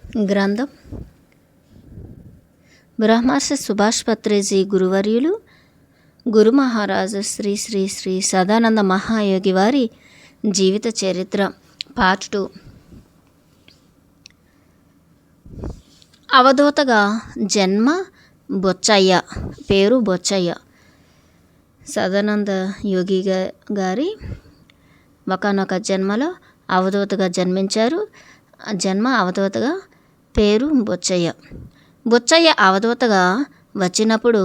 గ్రంథం బ్రహ్మర్షి సుభాష్ పత్రేజీ గురువర్యులు గురు మహారాజు శ్రీ శ్రీ శ్రీ సదానంద మహాయోగి వారి జీవిత చరిత్ర పార్ట్ 2. అవధూతగా జన్మ బొచ్చయ్య, పేరు బొచ్చయ్య. సదానంద యోగి గారి ఒకనొక జన్మలో అవధూతగా జన్మించారు. జన్మ అవధూతగా, పేరు బొచ్చయ్య. బొచ్చయ్య అవధూతగా వచ్చినప్పుడు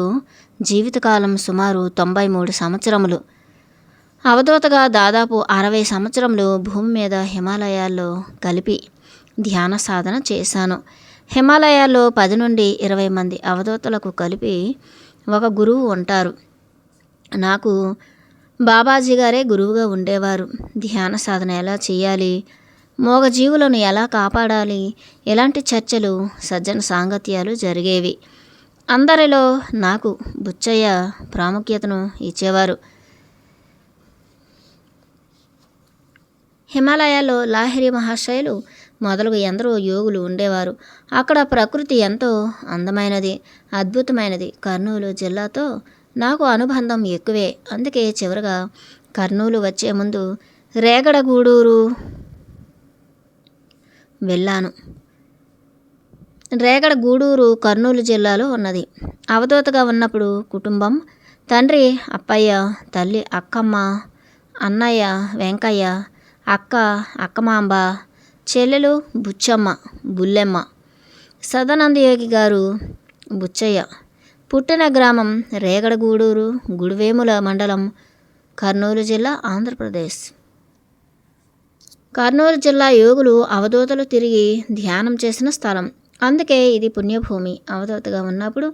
జీవితకాలం సుమారు 93 సంవత్సరములు. అవధూతగా దాదాపు 60 సంవత్సరములు భూమి మీద హిమాలయాల్లో కలిపి ధ్యాన సాధన చేశాను. హిమాలయాల్లో 10 నుండి 20 మంది అవధూతలకు కలిపి ఒక గురువు ఉంటారు. నాకు బాబాజీ గారే గురువుగా ఉండేవారు. ధ్యాన సాధన ఎలా చేయాలి, మూగజీవులను ఎలా కాపాడాలి, ఇలాంటి చర్చలు, సజ్జన సాంగత్యాలు జరిగేవి. అందరిలో నాకు బుచ్చయ్య ప్రాముఖ్యతను ఇచ్చేవారు. హిమాలయాల్లో లాహిరి మహాశయులు మొదలుగా ఎందరో యోగులు ఉండేవారు. అక్కడ ప్రకృతి ఎంతో అందమైనది, అద్భుతమైనది. కర్నూలు జిల్లాతో నాకు అనుబంధం ఎక్కువే. అందుకే చివరగా కర్నూలు వచ్చే ముందు రేగడగూడూరు వెళ్ళాను. రేగడగూడూరు కర్నూలు జిల్లాలో ఉన్నది. అవధూతగా ఉన్నప్పుడు కుటుంబం: తండ్రి అప్పయ్య, తల్లి అక్కమ్మ, అన్నయ్య వెంకయ్య, అక్క అక్కమాంబ, చెల్లెలు బుచ్చమ్మ, బుల్లెమ్మ. సదానంద యోగి గారు బుచ్చయ్య పుట్టిన గ్రామం రేగడగూడూరు, గుడివేముల మండలం, కర్నూలు జిల్లా, ఆంధ్రప్రదేశ్. కర్నూలు జిల్లా యోగులు అవధూతలు తిరిగి ధ్యానం చేసిన స్థలం. అందుకే ఇది పుణ్యభూమి. అవధూతగా ఉన్నప్పుడు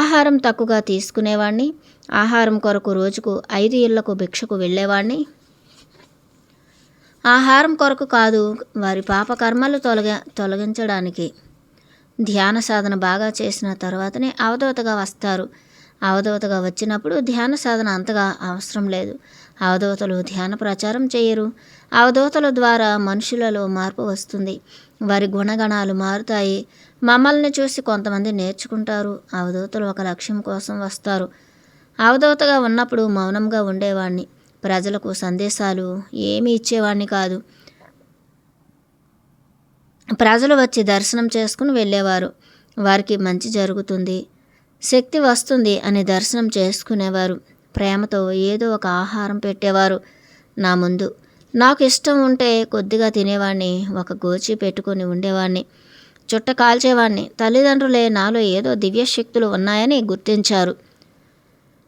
ఆహారం తక్కువగా తీసుకునేవాడిని. ఆహారం కొరకు రోజుకు 5 ఇళ్లకు భిక్షకు వెళ్ళేవాడిని. ఆహారం కొరకు కాదు, వారి పాపకర్మలు తొలగించడానికి. ధ్యాన సాధన బాగా చేసిన తర్వాతనే అవధూతగా వస్తారు. అవధూతగా వచ్చినప్పుడు ధ్యాన సాధన అంతగా అవసరం లేదు. అవధూతలు ధ్యాన ప్రచారం చేయరు. అవధూతల ద్వారా మనుషులలో మార్పు వస్తుంది. వారి గుణగణాలు మారుతాయి. మమ్మల్ని చూసి కొంతమంది నేర్చుకుంటారు. అవధూతలు ఒక లక్ష్యం కోసం వస్తారు. అవధూతగా ఉన్నప్పుడు మౌనంగా ఉండేవాడిని. ప్రజలకు సందేశాలు ఏమీ ఇచ్చేవాడిని కాదు. ప్రజలు వచ్చి దర్శనం చేసుకుని వెళ్ళేవారు. వారికి మంచి జరుగుతుంది, శక్తి వస్తుంది అని దర్శనం చేసుకునేవారు. ప్రేమతో ఏదో ఒక ఆహారం పెట్టేవారు నా ముందు. నాకు ఇష్టం ఉంటే కొద్దిగా తినేవాడిని. ఒక గోచి పెట్టుకొని ఉండేవాడిని. చుట్ట కాల్చేవాడిని. తల్లిదండ్రులే నాలో ఏదో దివ్య శక్తులు ఉన్నాయని గుర్తించారు.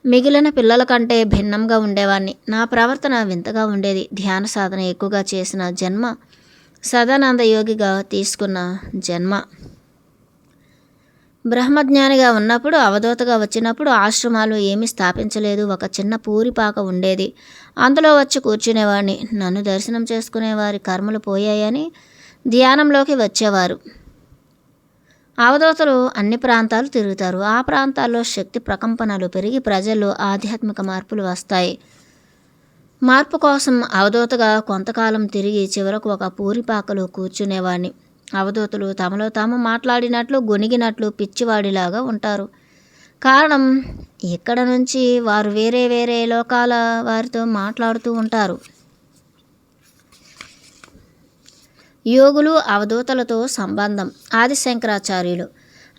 మిగిలిన పిల్లల కంటే భిన్నంగా ఉండేవాడిని. నా ప్రవర్తన వింతగా ఉండేది. ధ్యాన సాధన ఎక్కువగా చేసిన జన్మ సదానంద యోగిగా తీసుకున్న జన్మ. బ్రహ్మజ్ఞానిగా ఉన్నప్పుడు, అవధూతగా వచ్చినప్పుడు ఆశ్రమాలు ఏమీ స్థాపించలేదు. ఒక చిన్న పూరిపాక ఉండేది. అందులో వచ్చి కూర్చునేవాడిని. నన్ను దర్శనం చేసుకునేవారి కర్మలు పోయాయని ధ్యానంలోకి వచ్చేవారు. అవధూతలు అన్ని ప్రాంతాలు తిరుగుతారు. ఆ ప్రాంతాల్లో శక్తి ప్రకంపనలు పెరిగి ప్రజల్లో ఆధ్యాత్మిక మార్పులు వస్తాయి. మార్పు కోసం అవధూతగా కొంతకాలం తిరిగి చివరకు ఒక పూరిపాకలో కూర్చునేవాడిని. అవధూతలు తమలో తాము మాట్లాడినట్లు, గొనిగినట్లు పిచ్చివాడిలాగా ఉంటారు. కారణం, ఇక్కడ నుంచి వారు వేరే వేరే లోకాల వారితో మాట్లాడుతూ ఉంటారు. యోగులు అవధూతలతో సంబంధం.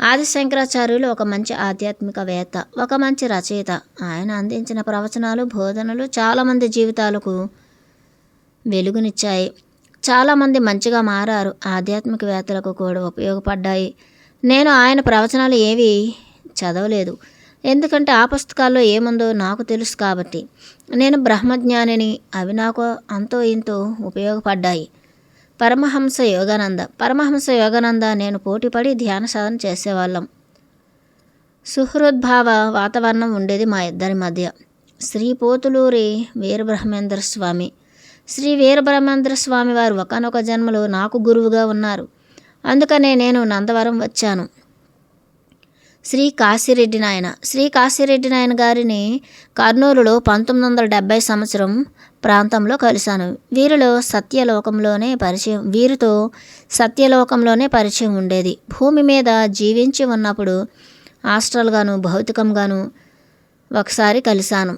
ఆదిశంకరాచార్యులు ఒక మంచి ఆధ్యాత్మికవేత్త, ఒక మంచి రచయిత. ఆయన అందించిన ప్రవచనాలు, బోధనలు చాలామంది జీవితాలకు వెలుగునిచ్చాయి. చాలామంది మంచిగా మారారు. ఆధ్యాత్మికవేత్తలకు కూడా ఉపయోగపడ్డాయి. నేను ఆయన ప్రవచనాలు ఏవి చదవలేదు, ఎందుకంటే ఆ పుస్తకాల్లో ఏముందో నాకు తెలుసు కాబట్టి. నేను బ్రహ్మజ్ఞానిని. అవి నాకు అంతో ఇంతో ఉపయోగపడ్డాయి. పరమహంస యోగానంద నేను పోటీపడి ధ్యాన సాధన చేసేవాళ్ళం. సుహృద్భావ వాతావరణం ఉండేది మా ఇద్దరి మధ్య. శ్రీ పోతులూరి వీరబ్రహ్మేంద్ర స్వామి వారు ఒకానొక జన్మలో నాకు గురువుగా ఉన్నారు. అందుకనే నేను నందవరం వచ్చాను. శ్రీ కాశిరెడ్డి నాయన గారిని కర్నూలులో 1970 సంవత్సరం ప్రాంతంలో కలిశాను. వీరితో సత్యలోకంలోనే పరిచయం ఉండేది. భూమి మీద జీవించి ఉన్నప్పుడు ఆస్ట్రల్గాను భౌతికంగాను ఒకసారి కలిశాను.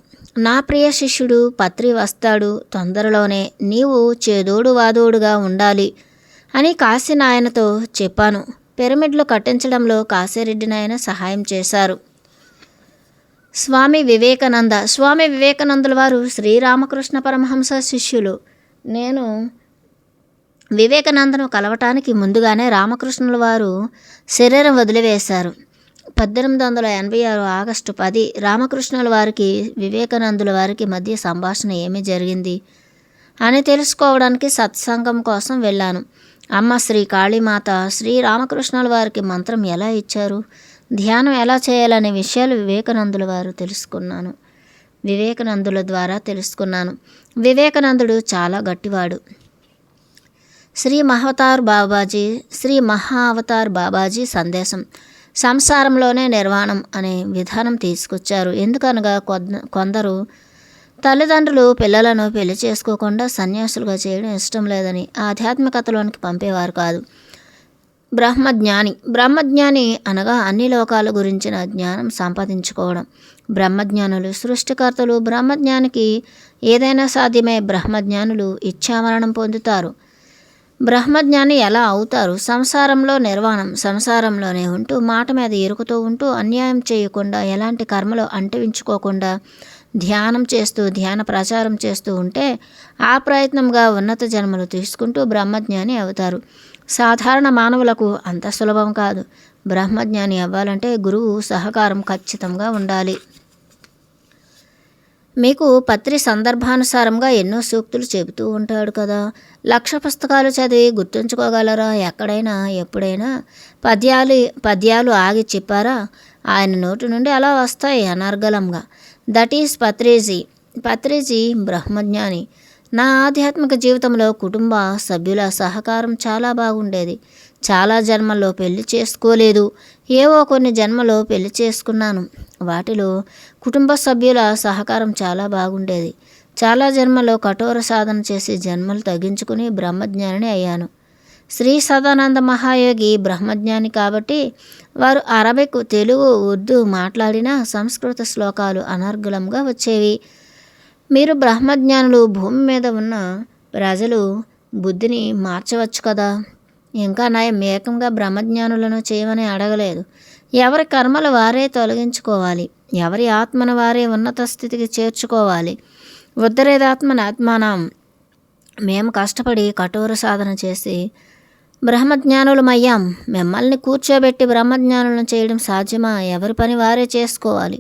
నా ప్రియ శిష్యుడు పత్రి వస్తాడు తొందరలోనే, నీవు చేదోడు వాదోడుగా ఉండాలి అని కాశీ నాయనతో చెప్పాను. పిరమిడ్లు కట్టించడంలో కాశిరెడ్డి నాయన సహాయం చేశారు. స్వామి వివేకానందుల వారు శ్రీరామకృష్ణ పరమహంస శిష్యులు. నేను వివేకానందను కలవటానికి ముందుగానే రామకృష్ణుల వారు శరీరం వదిలివేశారు. 1886 ఆగస్టు 10 రామకృష్ణుల వారికి వివేకానందుల వారికి మధ్య సంభాషణ ఏమి జరిగింది అని తెలుసుకోవడానికి సత్సంగం కోసం వెళ్ళాను. అమ్మ శ్రీ కాళీమాత శ్రీ రామకృష్ణుల వారికి మంత్రం ఎలా ఇచ్చారు, ధ్యానం ఎలా చేయాలనే విషయాలు వివేకానందుల ద్వారా తెలుసుకున్నాను. వివేకానందుడు చాలా గట్టివాడు. శ్రీ మహావతార్ బాబాజీ సందేశం సంసారంలోనే నిర్వాణం అనే విధానం తీసుకొచ్చారు. ఎందుకనగా కొందరు తల్లిదండ్రులు పిల్లలను పెళ్లి చేసుకోకుండా సన్యాసులుగా చేయడం ఇష్టం లేదని ఆధ్యాత్మికతలోనికి పంపేవారు కాదు. బ్రహ్మజ్ఞాని అనగా అన్ని లోకాల గురించిన జ్ఞానం సంపాదించుకోవడం. బ్రహ్మజ్ఞానులు సృష్టికర్తలు. బ్రహ్మజ్ఞానికి ఏదైనా సాధ్యమే. బ్రహ్మజ్ఞానులు ఇచ్ఛామరణం పొందుతారు. బ్రహ్మజ్ఞాని ఎలా అవుతారు? సంసారంలో నిర్వాణం. సంసారంలోనే ఉంటూ మాట మీద ఇరుకుతూ ఉంటూ అన్యాయం చేయకుండా ఎలాంటి కర్మలో అంటించుకోకుండా ధ్యానం చేస్తూ ధ్యాన ప్రచారం చేస్తూ ఉంటే ఆ ప్రయత్నంగా ఉన్నత జన్మలు తీసుకుంటూ బ్రహ్మజ్ఞాని అవుతారు. సాధారణ మానవులకు అంత సులభం కాదు. బ్రహ్మజ్ఞాని అవ్వాలంటే గురువు సహకారం ఖచ్చితంగా ఉండాలి. మీకు పత్రి సందర్భానుసారంగా ఎన్నో సూక్తులు చెబుతూ ఉంటాడు కదా. 1,00,000 పుస్తకాలు చదివి గుర్తుంచుకోగలరా? ఎక్కడైనా ఎప్పుడైనా పద్యాలు ఆగి చెప్పారా? ఆయన నోటి నుండి అలా వస్తాయి అనర్గళంగా. దట్ ఈస్ పత్రిజీ బ్రహ్మజ్ఞాని. నా ఆధ్యాత్మిక జీవితంలో కుటుంబ సభ్యుల సహకారం చాలా బాగుండేది. చాలా జన్మల్లో పెళ్లి చేసుకోలేదు. ఏవో కొన్ని జన్మలో పెళ్లి చేసుకున్నాను. వాటిలో కుటుంబ సభ్యుల సహకారం చాలా బాగుండేది. చాలా జన్మలో కఠోర సాధన చేసి జన్మలు తగ్గించుకుని బ్రహ్మజ్ఞానిని అయ్యాను. శ్రీ సదానంద మహాయోగి బ్రహ్మజ్ఞాని కాబట్టి వారు అరబిక్, తెలుగు, ఉర్దూ మాట్లాడినా సంస్కృత శ్లోకాలు అనర్గళంగా వచ్చేవి. మీరు బ్రహ్మజ్ఞానులు. భూమి మీద ఉన్న ప్రజలు బుద్ధిని మార్చవచ్చు కదా. ఇంకా నయం, ఏకంగా బ్రహ్మజ్ఞానులను చేయమని అడగలేదు. ఎవరి కర్మలు వారే తొలగించుకోవాలి. ఎవరి ఆత్మను వారే ఉన్నత స్థితికి చేర్చుకోవాలి. ఉద్ధరేదాత్మనాత్మానం. మేము కష్టపడి కఠోర సాధన చేసి బ్రహ్మజ్ఞానులమయ్యాం. మిమ్మల్ని కూర్చోబెట్టి బ్రహ్మజ్ఞానులను చేయడం సాధ్యమా? ఎవరి పని వారే చేసుకోవాలి.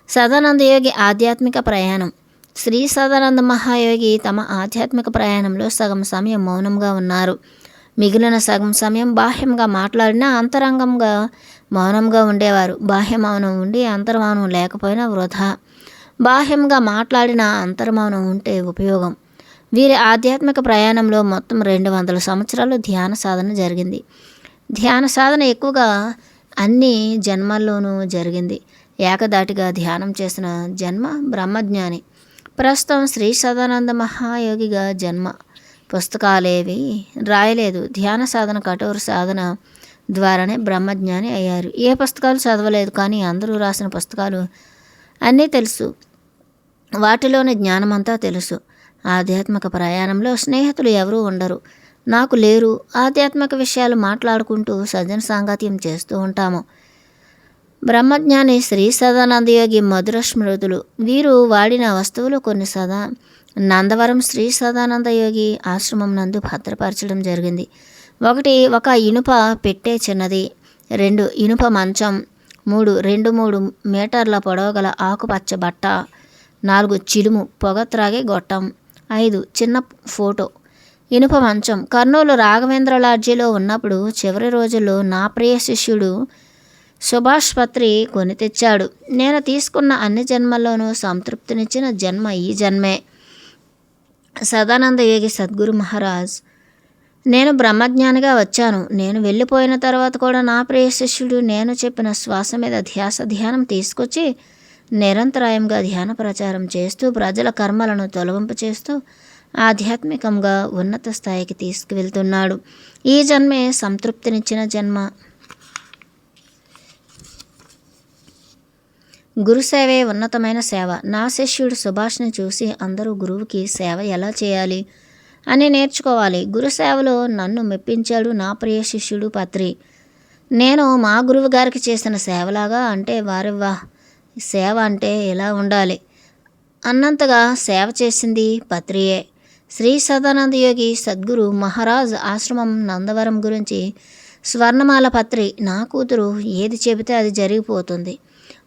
సదానంద యోగి ఆధ్యాత్మిక ప్రయాణం. శ్రీ సదానంద మహాయోగి తమ ఆధ్యాత్మిక ప్రయాణంలో సగం సమయం మౌనంగా ఉన్నారు. మిగిలిన సగం సమయం బాహ్యంగా మాట్లాడినా అంతరంగంగా మౌనంగా ఉండేవారు. బాహ్య మౌనం ఉండి అంతర్మౌనం లేకపోయినా వృధా. బాహ్యంగా మాట్లాడినా అంతర్మౌనం ఉంటే ఉపయోగం. వీరి ఆధ్యాత్మిక ప్రయాణంలో మొత్తం 200 సంవత్సరాలు ధ్యాన సాధన జరిగింది. ధ్యాన సాధన ఎక్కువగా అన్ని జన్మల్లోనూ జరిగింది. ఏకదాటిగా ధ్యానం చేసిన జన్మ బ్రహ్మజ్ఞాని. ప్రస్తుతం శ్రీ సదానంద మహాయోగిగా జన్మ. పుస్తకాలేవి రాయలేదు. ధ్యాన సాధన కఠోర సాధన ద్వారానే బ్రహ్మజ్ఞాని అయ్యారు. ఏ పుస్తకాలు చదవలేదు, కానీ అందరూ రాసిన పుస్తకాలు అన్నీ తెలుసు. వాటిలోని జ్ఞానమంతా తెలుసు. ఆధ్యాత్మిక ప్రయాణంలో స్నేహితులు ఎవరూ ఉండరు. నాకు లేరు. ఆధ్యాత్మిక విషయాలు మాట్లాడుకుంటూ సజ్జన సాంగత్యం చేస్తూ ఉంటాము. బ్రహ్మజ్ఞాని శ్రీ సదానంద యోగి మధుర స్మృతులు. వీరు వాడిన వస్తువులు కొన్ని నందవరం శ్రీ సదానంద యోగి ఆశ్రమం నందు భద్రపరచడం జరిగింది. 1 ఒక ఇనుప పెట్టె చిన్నది, 2 ఇనుప మంచం, 3 మీటర్ల పొడవుగల ఆకుపచ్చ బట్ట, 4 చిలుము పొగ త్రాగే గొట్టం, 5 చిన్న ఫోటో. ఇనుప మంచం. కర్నూలు రాఘవేంద్ర లాడ్జీలో ఉన్నప్పుడు చివరి రోజుల్లో నా ప్రియ శిష్యుడు సుభాష్ పత్రి కొని తెచ్చాడు. నేను తీసుకున్న అన్ని జన్మల్లోనూ సంతృప్తినిచ్చిన జన్మ ఈ జన్మే. సదానంద యోగి సద్గురు మహారాజ్ నేను బ్రహ్మజ్ఞానిగా వచ్చాను. నేను వెళ్ళిపోయిన తర్వాత కూడా నా ప్రియ శిష్యుడు నేను చెప్పిన శ్వాస మీద ధ్యానం తీసుకొచ్చి నిరంతరాయంగా ధ్యాన ప్రచారం చేస్తూ ప్రజల కర్మలను తొలగింపు చేస్తూ ఆధ్యాత్మికంగా ఉన్నత స్థాయికి తీసుకువెళ్తున్నాడు. ఈ జన్మే సంతృప్తినిచ్చిన జన్మ. గురుసేవే ఉన్నతమైన సేవ. నా శిష్యుడు సుభాష్ని చూసి అందరూ గురువుకి సేవ ఎలా చేయాలి అని నేర్చుకోవాలి. గురుసేవలో నన్ను మెప్పించాడు నా ప్రియ శిష్యుడు పత్రి. నేను మా గురువు గారికి చేసిన సేవలాగా అంటే వారివ్వా, సేవ అంటే ఎలా ఉండాలి అన్నంతగా సేవ చేసింది పత్రియే. శ్రీ సదానంద యోగి సద్గురు మహారాజ్ ఆశ్రమం నందవరం గురించి స్వర్ణమాల పత్రి నా కూతురు ఏది చెబితే అది జరిగిపోతుంది.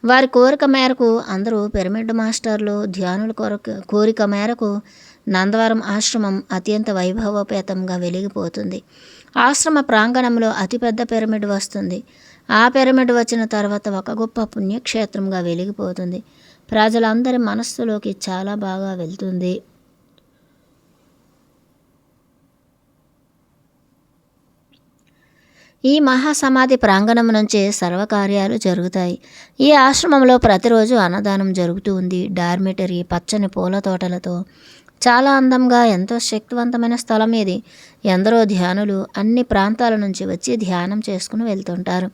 వారి కోరిక మేరకు అందరూ పిరమిడ్ మాస్టర్లు ధ్యానుల కోరిక మేరకు నందవరం ఆశ్రమం అత్యంత వైభవోపేతంగా వెలిగిపోతుంది. ఆశ్రమ ప్రాంగణంలో అతిపెద్ద పిరమిడ్ వస్తుంది. ఆ పిరమిడ్ వచ్చిన తర్వాత ఒక గొప్ప పుణ్యక్షేత్రంగా వెలిగిపోతుంది. ప్రజలందరి మనస్సులోకి చాలా బాగా వెళ్తుంది. ఈ మహాసమాధి ప్రాంగణం నుంచే సర్వకార్యాలు జరుగుతాయి. ఈ ఆశ్రమంలో ప్రతిరోజు అన్నదానం జరుగుతూ ఉంది. డార్మిటరీ పచ్చని పూల తోటలతో చాలా అందంగా ఎంతో శక్తివంతమైన స్థలం ఇది. ఎందరో ధ్యానులు అన్ని ప్రాంతాల నుంచి వచ్చి ధ్యానం చేసుకుని వెళ్తుంటారు.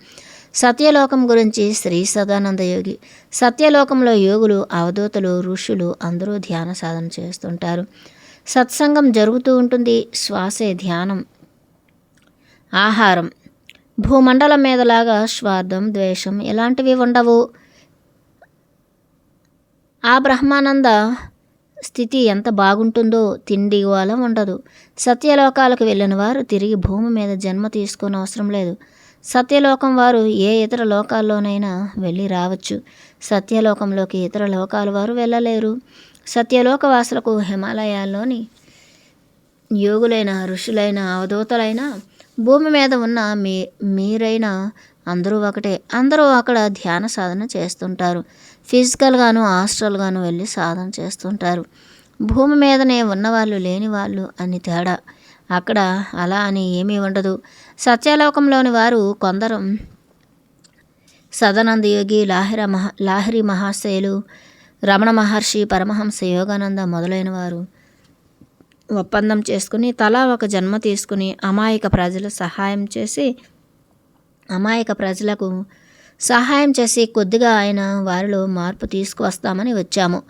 సత్యలోకం గురించి శ్రీ సదానంద యోగి. సత్యలోకంలో యోగులు అవధూతలు ఋషులు అందరూ ధ్యాన సాధన చేస్తుంటారు. సత్సంగం జరుగుతూ ఉంటుంది. శ్వాసే ధ్యానం, ఆహారం. భూమండలం మీదలాగా స్వార్థం ద్వేషం ఇలాంటివి ఉండవు. ఆ బ్రహ్మానంద స్థితి ఎంత బాగుంటుందో తిండి గోల ఉండదు. సత్యలోకాలకు వెళ్ళిన వారు తిరిగి భూమి మీద జన్మ తీసుకొని అవసరం లేదు. సత్యలోకం వారు ఏ ఇతర లోకాల్లోనైనా వెళ్ళి రావచ్చు. సత్యలోకంలోకి ఇతర లోకాల వారు వెళ్ళలేరు. సత్యలోక వాసులకు హిమాలయాల్లోని యోగులైన ఋషులైన అవధూతలైన భూమి మీద ఉన్న మీరైనా అందరూ ఒకటే. అందరూ అక్కడ ధ్యాన సాధన చేస్తుంటారు. ఫిజికల్గాను హాస్టల్గాను వెళ్ళి సాధన చేస్తుంటారు. భూమి మీదనే ఉన్నవాళ్ళు లేని వాళ్ళు అని తేడా. అక్కడ అలా అని ఏమీ ఉండదు. సత్యలోకంలోని వారు కొందరు సదానంద యోగి, లాహిరి మహాశయులు, రమణ మహర్షి, పరమహంస యోగానంద మొదలైన వారు ఒప్పందం చేసుకుని తలా ఒక జన్మ తీసుకుని అమాయక ప్రజలకు సహాయం చేసి కొద్దిగా ఆయన వారిలో మార్పు తీసుకువస్తామని వచ్చాము.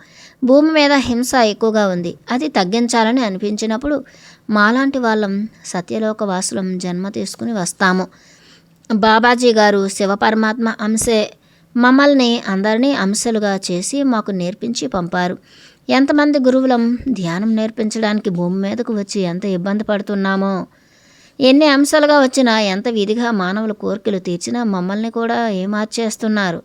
భూమి మీద హింస ఎక్కువగా ఉంది. అది తగ్గించాలని అనిపించినప్పుడు మాలాంటి వాళ్ళం సత్యలోక వాసులం జన్మ తీసుకుని వస్తాము. బాబాజీ గారు శివపరమాత్మ అంశే. మమ్మల్ని అందరినీ అంశలుగా చేసి మాకు నేర్పించి పంపారు. ఎంతమంది గురువులం ధ్యానం నేర్పించడానికి భూమి మీదకు వచ్చి ఎంత ఇబ్బంది పడుతున్నామో. ఎన్ని అంశాలుగా వచ్చినా ఎంత విధిగా మానవుల కోరికలు తీర్చినా మమ్మల్ని కూడా ఏమార్చేస్తున్నారు.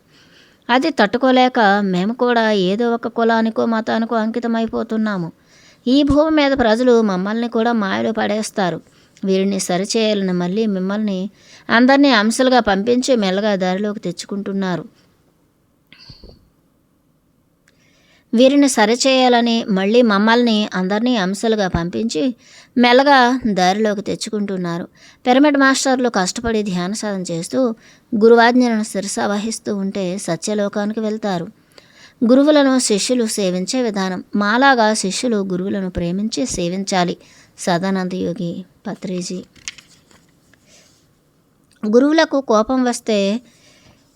అది తట్టుకోలేక మేము కూడా ఏదో ఒక కులానికో మతానికో అంకితమైపోతున్నాము. ఈ భూమి మీద ప్రజలు మమ్మల్ని కూడా మాయలో పడేస్తారు. వీరిని సరిచేయాలని మళ్ళీ మిమ్మల్ని అందరినీ అంశాలుగా పంపించి మెల్లగా దారిలోకి తెచ్చుకుంటున్నారు. వీరిని సరిచేయాలని మళ్ళీ మమ్మల్ని అందరినీ అంశాలుగా పంపించి మెల్లగా దారిలోకి తెచ్చుకుంటున్నారు. పిరమిడ్ మాస్టర్లు కష్టపడి ధ్యాన సాధన చేస్తూ గురువాజ్ఞలను శిరస వహిస్తూ ఉంటే సత్యలోకానికి వెళ్తారు. గురువులను శిష్యులు సేవించే విధానం. మాలాగా శిష్యులు గురువులను ప్రేమించి సేవించాలి. సదానంద యోగి పత్రిజీ. గురువులకు కోపం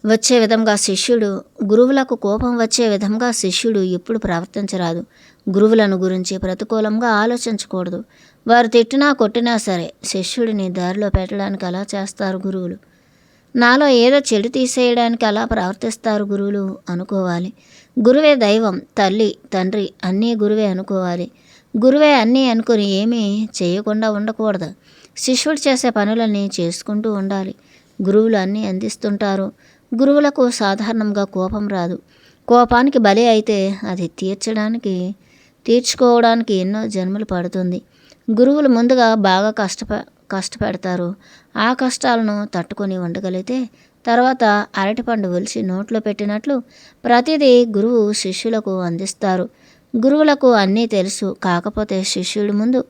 వచ్చే విధంగా శిష్యుడు ఎప్పుడు ప్రవర్తించరాదు. గురువులను గురించి ప్రతికూలంగా ఆలోచించకూడదు. వారు తిట్టినా కొట్టినా సరే శిష్యుడిని దారిలో పెట్టడానికి అలా చేస్తారు గురువులు. నాలో ఏదో చెడు తీసేయడానికి అలా ప్రవర్తిస్తారు గురువులు అనుకోవాలి. గురువే దైవం, తల్లి, తండ్రి అన్నీ గురువే అనుకోవాలి. గురువే అన్నీ అనుకుని ఏమీ చేయకుండా ఉండకూడదు. శిష్యుడు చేసే పనులన్నీ చేసుకుంటూ ఉండాలి. గురువులు అన్నీ అందిస్తుంటారు. గురువులకు సాధారణంగా కోపం రాదు. కోపానికి బలి అయితే అది తీర్చుకోవడానికి ఎన్నో జన్మలు పడుతుంది. గురువులు ముందుగా బాగా కష్టపెడతారు. ఆ కష్టాలను తట్టుకొని ఉండగలిగితే తర్వాత అరటిపండు ఒలిచి నోట్లో పెట్టినట్లు ప్రతిదీ గురువు శిష్యులకు అందిస్తారు. గురువులకు అన్నీ తెలుసు, కాకపోతే శిష్యుడి ముందు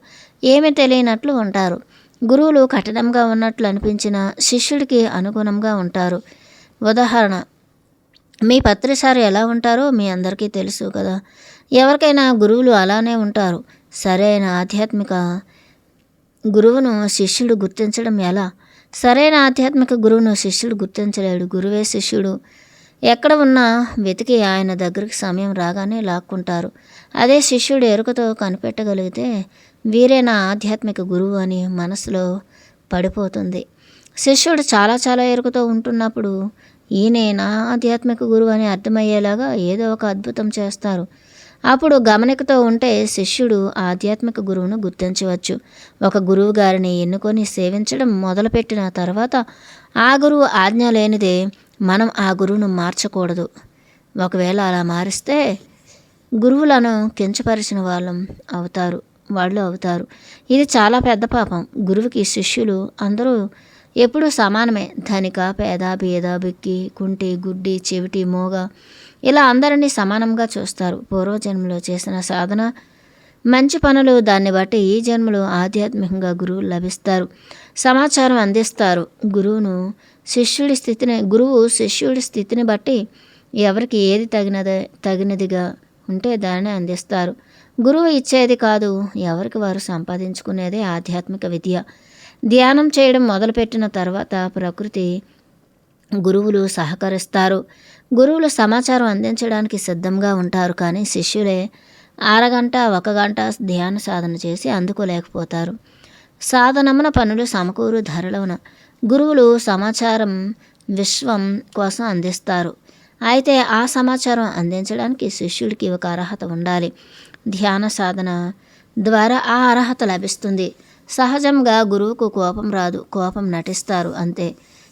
ఏమీ తెలియనట్లు ఉంటారు. గురువులు కఠినంగా ఉన్నట్లు అనిపించిన శిష్యుడికి అనుగుణంగా ఉంటారు. ఉదాహరణ, మీ పత్రిసారి ఎలా ఉంటారో మీ అందరికీ తెలుసు కదా. ఎవరికైనా గురువులు అలానే ఉంటారు. సరైన ఆధ్యాత్మిక గురువును శిష్యుడు గుర్తించడం ఎలా? సరైన ఆధ్యాత్మిక గురువును శిష్యుడు గుర్తించలేడు. గురువే శిష్యుడు. ఎక్కడ ఉన్నా వెతికి ఆయన దగ్గరికి సమయం రాగానే లాక్కుంటారు. అదే శిష్యుడు ఎరుకతో కనిపెట్టగలిగితే వీరే నా ఆధ్యాత్మిక గురువు అని మనసులో పడిపోతుంది. శిష్యుడు చాలా చాలా ఎరుకతో ఉంటున్నప్పుడు ఈయనే నా ఆధ్యాత్మిక గురువు అని అర్థమయ్యేలాగా ఏదో ఒక అద్భుతం చేస్తారు. అప్పుడు గమనికతో ఉంటే శిష్యుడు ఆధ్యాత్మిక గురువును గుర్తించవచ్చు. ఒక గురువు గారిని ఎన్నుకొని సేవించడం మొదలుపెట్టిన తర్వాత ఆ గురువు ఆజ్ఞ లేనిదే మనం ఆ గురువును మార్చకూడదు. ఒకవేళ అలా మారిస్తే గురువులను కించపరిచిన వాళ్ళు అవుతారు. ఇది చాలా పెద్ద పాపం. గురువుకి శిష్యులు అందరూ ఎప్పుడూ సమానమే. ధనిక, పేద, బీద, బిక్కి, కుంటి, గుడ్డి, చెవిటి, మోగ ఇలా అందరినీ సమానంగా చూస్తారు. పూర్వజన్మలో చేసిన సాధన, మంచి పనులు, దాన్ని బట్టి ఈ జన్మలో ఆధ్యాత్మికంగా గురువులు లభిస్తారు, సమాచారం అందిస్తారు. గురువు శిష్యుడి స్థితిని బట్టి ఎవరికి ఏది తగినదిగా ఉంటే దాన్ని అందిస్తారు. గురువు ఇచ్చేది కాదు, ఎవరికి వారు సంపాదించుకునేదే ఆధ్యాత్మిక విద్య. ధ్యానం చేయడం మొదలుపెట్టిన తర్వాత ప్రకృతి గురువులు సహకరిస్తారు. గురువులు సమాచారం అందించడానికి సిద్ధంగా ఉంటారు. కానీ శిష్యులే అరగంట 1 గంట ధ్యాన సాధన చేసి అందుకోలేకపోతారు. సాధనమున పనులు సమకూరు ధరలోన గురువులు సమాచారం విశ్వం కోసం అందిస్తారు. అయితే ఆ సమాచారం అందించడానికి శిష్యుడికి ఒక అర్హత ఉండాలి. ధ్యాన సాధన ద్వారా ఆ అర్హత లభిస్తుంది. సహజంగా గురువుకు కోపం రాదు, కోపం నటిస్తారు అంతే.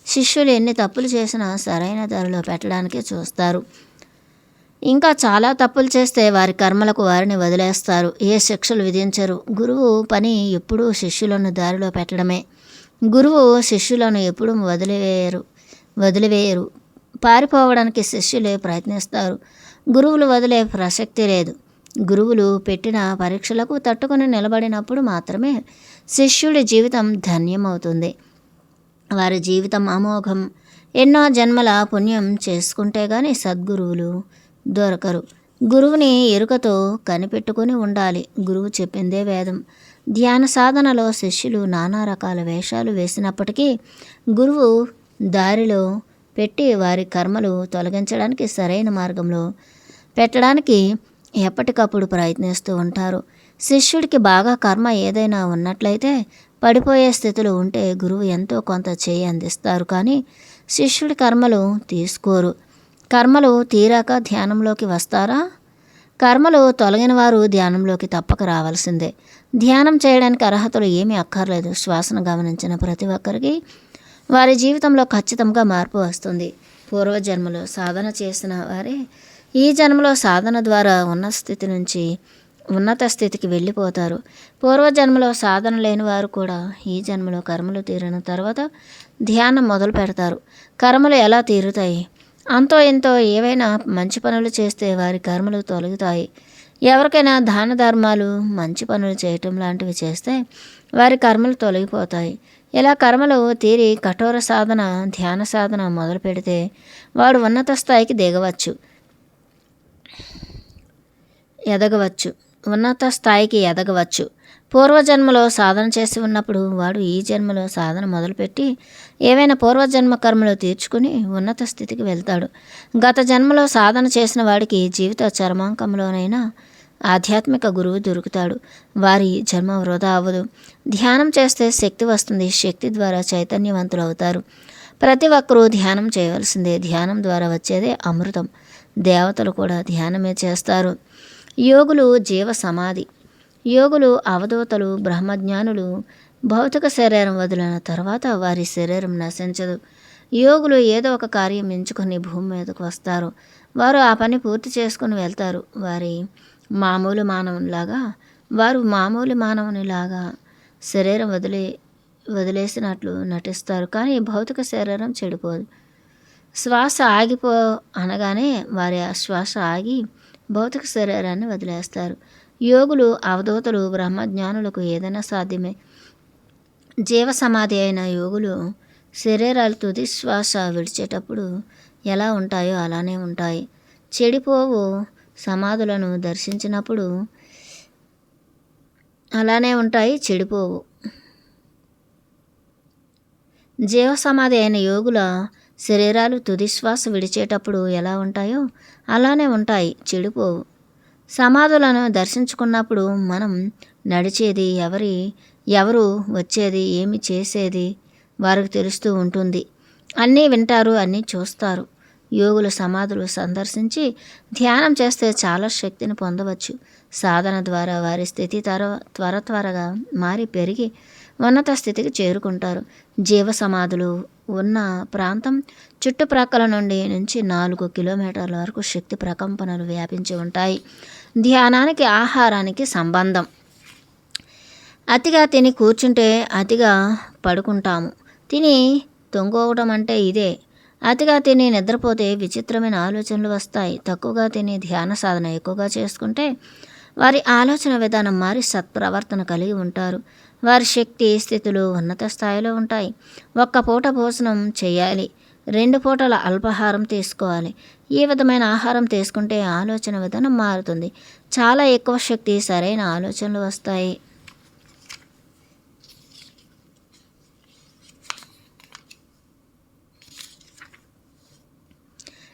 శిష్యులు ఎన్ని తప్పులు చేసినా సరైన దారిలో పెట్టడానికే చూస్తారు. ఇంకా చాలా తప్పులు చేస్తే వారి కర్మలకు వారిని వదిలేస్తారు. ఏ శిక్షలు విధించరు. గురువు పని ఎప్పుడూ శిష్యులను దారిలో పెట్టడమే. గురువు శిష్యులను ఎప్పుడూ వదిలివేయరు. పారిపోవడానికి శిష్యులే ప్రయత్నిస్తారు. గురువులు వదిలే ప్రసక్తి లేదు. గురువులు పెట్టిన పరీక్షలకు తట్టుకొని నిలబడినప్పుడు మాత్రమే శిష్యుడి జీవితం ధన్యమవుతుంది. వారి జీవితం అమోఘం. ఎన్నో జన్మల పుణ్యం చేసుకుంటే గాని సద్గురువులు దొరకరు. గురువుని ఎరుకతో కనిపెట్టుకుని ఉండాలి. గురువు చెప్పిందే వేదం. ధ్యాన సాధనలో శిష్యులు నానా రకాల వేషాలు వేసినప్పటికీ గురువు దారిలో పెట్టి వారి కర్మలు తొలగించడానికి, సరైన మార్గంలో పెట్టడానికి ఎప్పటికప్పుడు ప్రయత్నిస్తూ ఉంటారు. శిష్యుడికి బాగా కర్మ ఏదైనా ఉన్నట్లయితే, పడిపోయే స్థితిలో ఉంటే గురువు ఎంతో కొంత చేయి అందిస్తారు. కానీ శిష్యుడి కర్మలు తీసుకోరు. కర్మలు తీరాక ధ్యానంలోకి వస్తారా? కర్మలు తొలగిన వారు ధ్యానంలోకి తప్పక రావాల్సిందే. ధ్యానం చేయడానికి అర్హతలు ఏమీ అక్కర్లేదు. శ్వాసను గమనించిన ప్రతి ఒక్కరికి వారి జీవితంలో ఖచ్చితంగా మార్పు వస్తుంది. పూర్వజన్మలో సాధన చేసిన వారే ఈ జన్మలో సాధన ద్వారా ఉన్నత స్థితి నుంచి ఉన్నత స్థితికి వెళ్ళిపోతారు. పూర్వజన్మలో సాధన లేని వారు కూడా ఈ జన్మలో కర్మలు తీరిన తర్వాత ధ్యానం మొదలు పెడతారు. కర్మలు ఎలా తీరుతాయి? అంతో ఎంతో ఏవైనా మంచి పనులు చేస్తే వారి కర్మలు తొలగుతాయి. ఎవరికైనా దాన ధర్మాలు, మంచి పనులు చేయటం లాంటివి చేస్తే వారి కర్మలు తొలగిపోతాయి. ఇలా కర్మలు తీరి కఠోర సాధన, ధ్యాన సాధన మొదలు పెడితే వాడు ఉన్నత స్థాయికి ఉన్నత స్థాయికి ఎదగవచ్చు. పూర్వజన్మలో సాధన చేసి ఉన్నప్పుడు వాడు ఈ జన్మలో సాధన మొదలుపెట్టి ఏవైనా పూర్వజన్మ కర్మలు తీర్చుకుని ఉన్నత స్థితికి వెళ్తాడు. గత జన్మలో సాధన చేసిన వాడికి జీవిత చరమాంకంలోనైనా ఆధ్యాత్మిక గురువు దొరుకుతాడు. వారి జన్మ వృధా అవ్వదు. ధ్యానం చేస్తే శక్తి వస్తుంది. శక్తి ద్వారా చైతన్యవంతులు అవుతారు. ప్రతి ఒక్కరూ ధ్యానం చేయవలసిందే. ధ్యానం ద్వారా వచ్చేదే అమృతం. దేవతలు కూడా ధ్యానమే చేస్తారు. యోగులు జీవ సమాధి. యోగులు, అవధూతలు, బ్రహ్మజ్ఞానులు భౌతిక శరీరం వదిలిన తర్వాత వారి శరీరం నశించదు. యోగులు ఏదో ఒక కార్యం ఎంచుకొని భూమి మీదకు వస్తారు. వారు ఆ పని పూర్తి చేసుకుని వెళ్తారు. వారు మామూలు మానవునిలాగా శరీరం వదిలేసినట్లు నటిస్తారు. కానీ భౌతిక శరీరం చెడిపోదు. శ్వాస అనగానే వారి ఆ శ్వాస ఆగి భౌతిక శరీరాన్ని వదిలేస్తారు. యోగులు, అవధూతలు, బ్రహ్మజ్ఞానులకు ఏదైనా సాధ్యమే. జీవ సమాధి అయిన యోగులు శరీరాలు తుది శ్వాస విడిచేటప్పుడు ఎలా ఉంటాయో అలానే ఉంటాయి. చెడిపోవు సమాధులను దర్శించినప్పుడు అలానే ఉంటాయి, చెడిపోవు. జీవ సమాధి అయిన యోగుల శరీరాలు తుది శ్వాస విడిచేటప్పుడు ఎలా ఉంటాయో అలానే ఉంటాయి, చెడిపోవు. సమాధులను దర్శించుకున్నప్పుడు మనం నడిచేది ఎవరు వచ్చేది ఏమి చేసేది వారికి తెలుస్తూ ఉంటుంది. అన్నీ వింటారు, అన్నీ చూస్తారు. యోగుల సమాధులు సందర్శించి ధ్యానం చేస్తే చాలా శక్తిని పొందవచ్చు. సాధన ద్వారా వారి స్థితి త్వరగా మారి పెరిగి ఉన్నత స్థితికి చేరుకుంటారు. జీవ సమాధులు ఉన్న ప్రాంతం చుట్టుప్రక్కల నుంచి 4 కిలోమీటర్ల వరకు శక్తి ప్రకంపనలు వ్యాపించి ఉంటాయి. ధ్యానానికి ఆహారానికి సంబంధం. అతిగా తిని కూర్చుంటే అతిగా పడుకుంటాము. తిని తొంగోవడం అంటే ఇదే. అతిగా తిని నిద్రపోతే విచిత్రమైన ఆలోచనలు వస్తాయి. తక్కువగా తిని ధ్యాన సాధన ఎక్కువగా చేసుకుంటే వారి ఆలోచన విధానం మారి సత్ప్రవర్తన కలిగి ఉంటారు. వారి శక్తి స్థితులు ఉన్నత స్థాయిలో ఉంటాయి. 1 పూట భోజనం చేయాలి, 2 పూటల అల్పాహారం తీసుకోవాలి. ఈ విధమైన ఆహారం తీసుకుంటే ఆలోచన విధానం మారుతుంది. చాలా ఎక్కువ శక్తి, సరైన ఆలోచనలు వస్తాయి.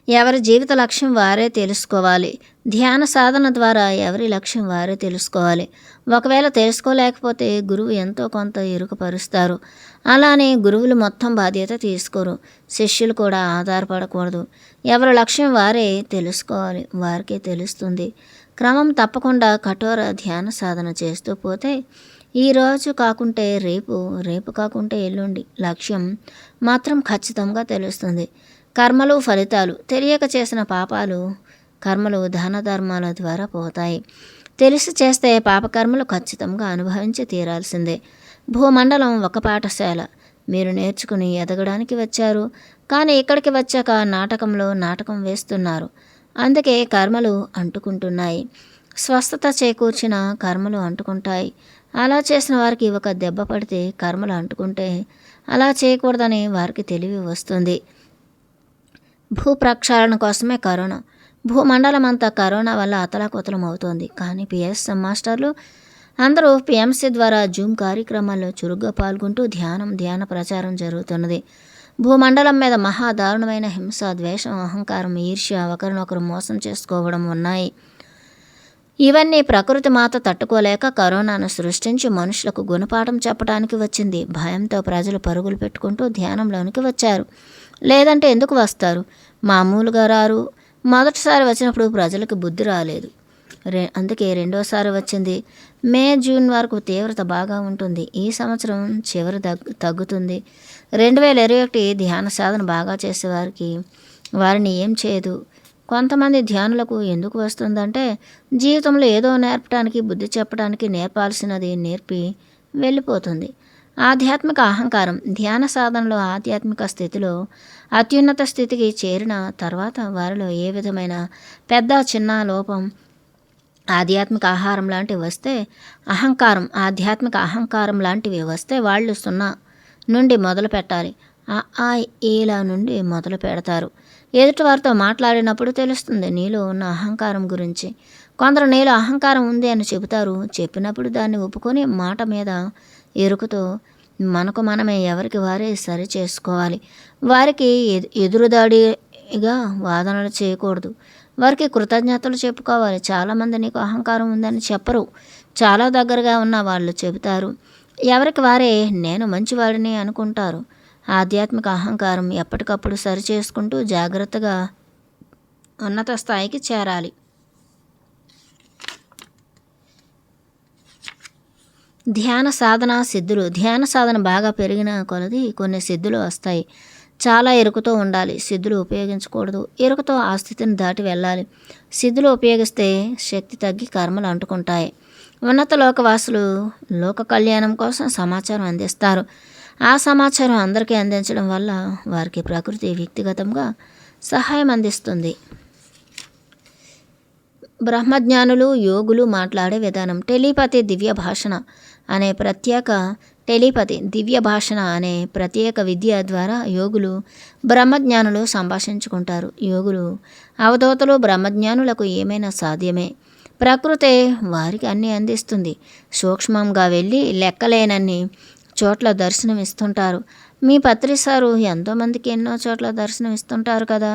ఎవరి జీవిత లక్ష్యం వారే తెలుసుకోవాలి. ధ్యాన సాధన ద్వారా ఎవరి లక్ష్యం వారే తెలుసుకోవాలి. ఒకవేళ తెలుసుకోలేకపోతే గురువు ఎంతో కొంత ఇరుకుపరుస్తారు. అలానే గురువులు మొత్తం బాధ్యత తీసుకోరు. శిష్యులు కూడా ఆధారపడకూడదు. ఎవరి లక్ష్యం వారే తెలుసుకోవాలి, వారికే తెలుస్తుంది. క్రమం తప్పకుండా కఠోర ధ్యాన సాధన చేస్తూ పోతే ఈరోజు కాకుంటే రేపు కాకుంటే ఎల్లుండి లక్ష్యం మాత్రం ఖచ్చితంగా తెలుస్తుంది. కర్మలు ఫలితాలు. తెలియక చేసిన కర్మలు దాన ధర్మాల ద్వారా పోతాయి. తెలిసి చేస్తే పాపకర్మలు ఖచ్చితంగా అనుభవించి తీరాల్సిందే. భూమండలం ఒక పాఠశాల. మీరు నేర్చుకుని ఎదగడానికి వచ్చారు, కానీ ఇక్కడికి వచ్చాక నాటకం వేస్తున్నారు. అందుకే కర్మలు అంటుకుంటున్నాయి. స్వస్థత చేకూర్చిన కర్మలు అంటుకుంటాయి. అలా చేసిన వారికి ఒక దెబ్బ పడితే కర్మలు అంటుకుంటే అలా చేయకూడదని వారికి తెలివి వస్తుంది. భూ ప్రక్షాళన కోసమే కరోనా. భూమండలం అంతా కరోనా వల్ల అతలాకుతలం అవుతోంది. కానీ పిఎస్ఎం మాస్టర్లు అందరూ పిఎంసి ద్వారా జూమ్ కార్యక్రమాల్లో చురుగ్గా పాల్గొంటూ ధ్యాన ప్రచారం జరుగుతున్నది. భూమండలం మీద మహాదారుణమైన హింస, ద్వేషం, అహంకారం, ఈర్ష్య, ఒకరినొకరు మోసం చేసుకోవడం ఉన్నాయి. ఇవన్నీ ప్రకృతి మాత తట్టుకోలేక కరోనాను సృష్టించి మనుషులకు గుణపాఠం చెప్పడానికి వచ్చింది. భయంతో ప్రజలు పరుగులు పెట్టుకుంటూ ధ్యానంలోనికి వచ్చారు. లేదంటే ఎందుకు వస్తారు? మామూలుగా రారు. మొదటిసారి వచ్చినప్పుడు ప్రజలకు బుద్ధి రాలేదు, అందుకే రెండోసారి వచ్చింది. మే, జూన్ వరకు తీవ్రత బాగా ఉంటుంది. ఈ సంవత్సరం చివరి తగ్గుతుంది. 2021 ధ్యాన సాధన బాగా చేసేవారికి వారిని ఏం చేయదు. కొంతమంది ధ్యానులకు ఎందుకు వస్తుందంటే జీవితంలో ఏదో నేర్పడానికి, బుద్ధి చెప్పడానికి నేర్పాల్సినది నేర్పి వెళ్ళిపోతుంది. ఆధ్యాత్మిక అహంకారం. ధ్యాన సాధనలో ఆధ్యాత్మిక స్థితిలో అత్యున్నత స్థితికి చేరిన తర్వాత వారిలో ఏ విధమైన పెద్ద చిన్న లోపం, ఆధ్యాత్మిక అహంకారం లాంటివి వస్తే వాళ్ళు 0 నుండి మొదలు పెట్టాలి. ఇలా నుండి మొదలు పెడతారు. ఎదుటి వారితో మాట్లాడినప్పుడు తెలుస్తుంది నీలో ఉన్న అహంకారం గురించి. కొందరు నీలో అహంకారం ఉంది అని చెబుతారు. చెప్పినప్పుడు దాన్ని ఒప్పుకొని మాట మీద ఎరుకుతో మనకు మనమే ఎవరికి వారే సరి చేసుకోవాలి. వారికి ఎదురుదాడిగా వాదనలు చేయకూడదు. వారికి కృతజ్ఞతలు చెప్పుకోవాలి. చాలామంది నీకు అహంకారం ఉందని చెప్పరు. చాలా దగ్గరగా ఉన్న వాళ్ళు చెబుతారు. ఎవరికి వారే నేను మంచివాడిని అనుకుంటారు. ఆధ్యాత్మిక అహంకారం ఎప్పటికప్పుడు సరి చేసుకుంటూ జాగ్రత్తగా ఉన్నత స్థాయికి చేరాలి. ధ్యాన సాధన సిద్ధులు. ధ్యాన సాధన బాగా పెరిగిన కొలది కొన్ని సిద్ధులు వస్తాయి. చాలా ఎరుకుతో ఉండాలి. సిద్ధులు ఉపయోగించకూడదు. ఎరుకుతో ఆ స్థితిని దాటి వెళ్ళాలి. సిద్ధులు ఉపయోగిస్తే శక్తి తగ్గి కర్మలు అంటుకుంటాయి. ఉన్నత లోకవాసులు లోక కళ్యాణం కోసం సమాచారం అందిస్తారు. ఆ సమాచారం అందరికీ అందించడం వల్ల వారికి ప్రకృతి వ్యక్తిగతంగా సహాయం అందిస్తుంది. బ్రహ్మజ్ఞానులు, యోగులు మాట్లాడే విధానం. టెలిపతి, దివ్య భాషణ. అనే ప్రత్యేక టెలిపతి, దివ్య భాషణ అనే ప్రత్యేక విద్య ద్వారా యోగులు బ్రహ్మజ్ఞానులు సంభాషించుకుంటారు. యోగులు అవధూతలు బ్రహ్మజ్ఞానులకు ఏమైనా సాధ్యమే. ప్రకృతే వారికి అన్నీ అందిస్తుంది. సూక్ష్మంగా వెళ్ళి లెక్కలేనన్ని చోట్ల దర్శనం ఇస్తుంటారు. మీ పత్రి సారు ఎంతోమందికి ఎన్నో చోట్ల దర్శనం ఇస్తుంటారు కదా.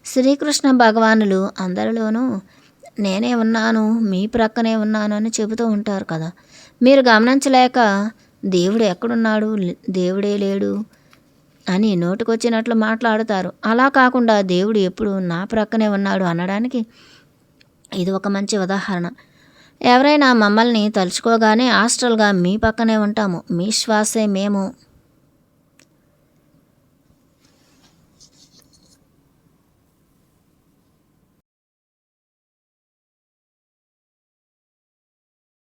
శ్రీకృష్ణ భగవానులు అందరిలోనూ నేనే ఉన్నాను, మీ ప్రక్కనే ఉన్నాను అని చెబుతూ ఉంటారు కదా. మీరు గమనించలేక దేవుడు ఎక్కడున్నాడు, దేవుడే లేడు అని నోటికొచ్చినట్లు మాట్లాడుతారు. అలా కాకుండా దేవుడు ఎప్పుడు నా ప్రక్కనే ఉన్నాడు అనడానికి ఇది ఒక మంచి ఉదాహరణ. ఎవరైనా మమ్మల్ని తలుచుకోగానే హాస్టల్గా మీ పక్కనే ఉంటాము, మీ శ్వాసే మేము